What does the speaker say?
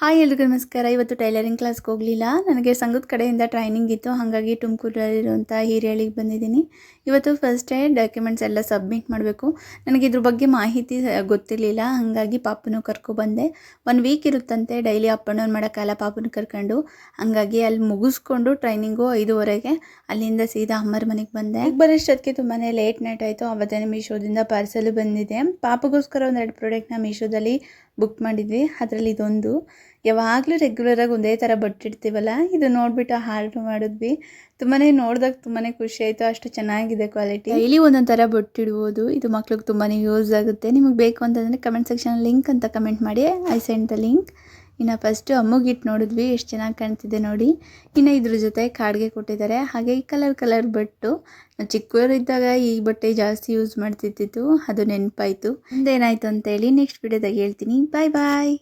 Hi ಎಲ್ರಿಗೂ ನಮಸ್ಕಾರ. ಇವತ್ತು ಟೈಲರಿಂಗ್ ಕ್ಲಾಸ್ಗೆ ಹೋಗಲಿಲ್ಲ. ನನಗೆ ಸಂಘದ ಕಡೆಯಿಂದ ಟ್ರೈನಿಂಗ್ ಇತ್ತು, ಹಾಗಾಗಿ ತುಮಕೂರಲ್ಲಿರುವಂಥ ಹಿರಿಯಳಿಗೆ ಬಂದಿದ್ದೀನಿ. ಇವತ್ತು ಫಸ್ಟ್ ಡೇ ಡಾಕ್ಯುಮೆಂಟ್ಸ್ ಎಲ್ಲ ಸಬ್ಮಿಟ್ ಮಾಡಬೇಕು. ನನಗೆ ಇದ್ರ ಬಗ್ಗೆ ಮಾಹಿತಿ ಗೊತ್ತಿರಲಿಲ್ಲ, ಹಾಗಾಗಿ ಪಾಪನು ಕರ್ಕೊಬಂದೆ. 1 ವೀಕ್ ಇರುತ್ತಂತೆ, ಡೈಲಿ ಅಪ್ ಆ್ಯಂಡ್ ಡೌನ್ ಮಾಡೋಕ್ಕಾಗಲ್ಲ ಪಾಪನ ಕರ್ಕೊಂಡು. ಹಾಗಾಗಿ ಅಲ್ಲಿ ಮುಗಿಸ್ಕೊಂಡು ಟ್ರೈನಿಂಗು 5:30ಗೆ ಅಲ್ಲಿಂದ ಸೀದಾ ಅಮ್ಮರ ಮನೆಗೆ ಬಂದೆ. ಈಗ ಬರೋಷ್ಟೊತ್ತಿಗೆ ತುಂಬಾ ಲೇಟ್ ನೈಟ್ ಆಯಿತು. ಅವತ್ತೇ ಮೀಶೋದಿಂದ ಪಾರ್ಸಲ್ ಬಂದಿದೆ. ಪಾಪಗೋಸ್ಕರ 1-2 ಪ್ರಾಡಕ್ಟ್ನ ಮೀಶೋದಲ್ಲಿ ಬುಕ್ ಮಾಡಿದ್ವಿ. ಅದರಲ್ಲಿ ಇದೊಂದು. ಯಾವಾಗಲೂ ರೆಗ್ಯುಲರಾಗಿ ಒಂದೇ ಥರ ಬಟ್ಟಿಡ್ತೀವಲ್ಲ, ಇದು ನೋಡಿಬಿಟ್ಟು ಆರ್ಡ್ರ್ ಮಾಡಿದ್ವಿ. ತುಂಬಾ ನೋಡಿದಾಗ ತುಂಬಾ ಖುಷಿ ಆಯಿತು, ಅಷ್ಟು ಚೆನ್ನಾಗಿದೆ ಕ್ವಾಲಿಟಿ. ಡೈಲಿ ಒಂದೊಂದು ಥರ ಬಟ್ಟಿಡ್ಬೋದು. ಇದು ಮಕ್ಳಿಗೆ ತುಂಬಾ ಯೂಸ್ ಆಗುತ್ತೆ. ನಿಮಗೆ ಬೇಕು ಅಂತಂದರೆ ಕಮೆಂಟ್ ಸೆಕ್ಷನ್ ಲಿಂಕ್ ಅಂತ ಕಮೆಂಟ್ ಮಾಡಿ, ಐ ಸೆಂಡ್ ದ ಲಿಂಕ್. ಇನ್ನು ಫಸ್ಟು ಅಮ್ಮಗಿಟ್ಟು ನೋಡಿದ್ವಿ, ಎಷ್ಟು ಚೆನ್ನಾಗಿ ಕಾಣ್ತಿದೆ ನೋಡಿ. ಇನ್ನು ಇದ್ರ ಜೊತೆ ಕಾಡಿಗೆ ಕೊಟ್ಟಿದ್ದಾರೆ. ಹಾಗೆ ಈ ಕಲರ್ ಬಟ್ಟು ಚಿಕ್ಕವರಿದ್ದಾಗ ಈ ಬಟ್ಟೆ ಜಾಸ್ತಿ ಯೂಸ್ ಮಾಡ್ತಿದ್ದಿತ್ತು, ಅದು ನೆನಪಾಯಿತು. ಮುಂದೇನಾಯಿತು ಅಂತೇಳಿ ನೆಕ್ಸ್ಟ್ ವಿಡಿಯೋದಾಗ ಹೇಳ್ತೀನಿ. ಬಾಯ್ ಬಾಯ್.